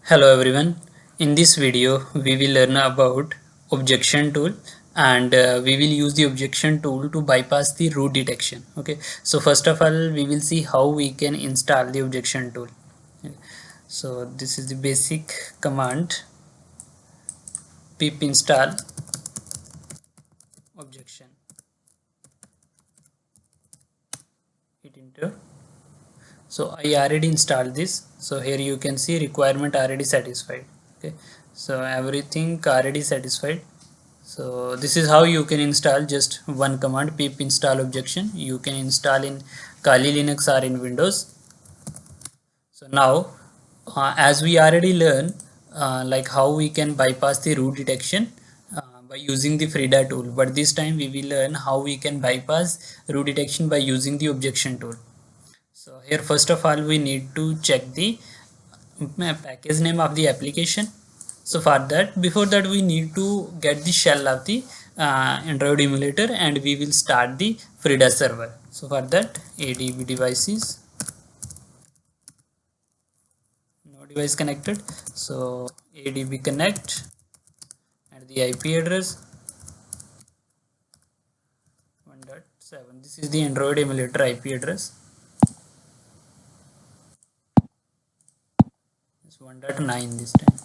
Hello everyone. In this video we will learn about objection tool and we will use the objection tool to bypass the root detection. Okay, so first of all we will see how we can install the objection tool. Okay. So this is the basic command pip install objection. Hit enter. So I already installed this, so here you can see requirement already satisfied. Okay, so everything already satisfied. So this is how you can install just one command, pip install objection. You can install in Kali Linux or in Windows. So now as we already learned like how we can bypass the root detection by using the Frida tool, but this time we will learn how we can bypass root detection by using the objection tool. So here first of all we need to check the package name of the application. So for that, before that we need to get the shell of the Android emulator and we will start the Frida server. So for that, ADB devices, no device connected, so ADB connect and the IP address 1.7. This is the Android emulator IP address. It's 1.9 this time.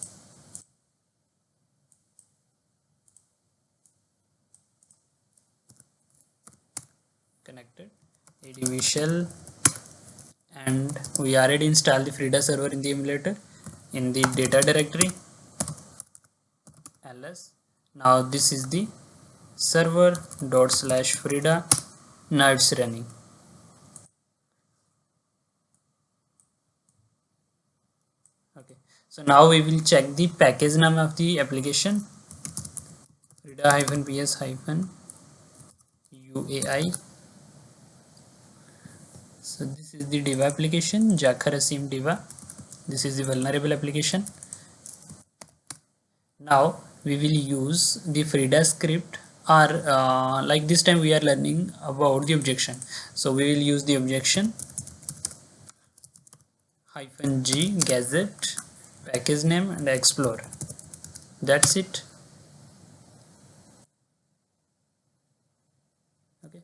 Connected ADB shell, and we already installed the Frida server in the emulator in the data directory ls. Now this is the server./Frida. Now it's running. Okay, so now we will check the package name of the application, Frida-ps-uai. So this is the Diva application, Jakharasim Diva. This is the vulnerable application. Now we will use the Frida script, or like this time we are learning about the objection. So we will use the objection -g gadget package name and explore. That's it. Okay,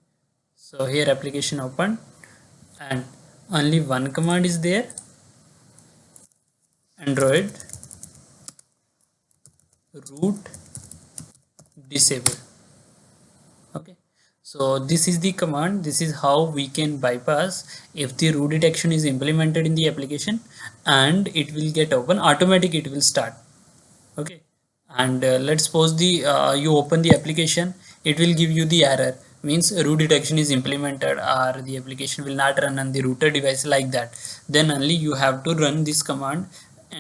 so here application open and only one command is there, Android root disable. Okay, so this is the command. This is how we can bypass if the root detection is implemented in the application and it will get open automatic, it will start. Okay, and let's suppose the you open the application, it will give you the error, means root detection is implemented or the application will not run on the router device, like that. Then only you have to run this command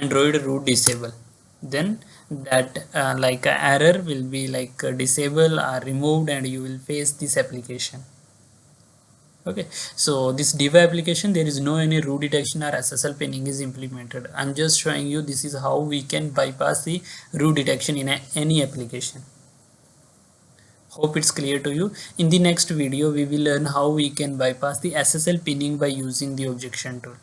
Android root disable. Then that like error will be like disable or removed and you will face this application. Okay, so this Diva application, there is no any root detection or SSL pinning is implemented. I'm just showing you this is how we can bypass the root detection in any application. Hope it's clear to you. In the next video we will learn how we can bypass the SSL pinning by using the objection tool.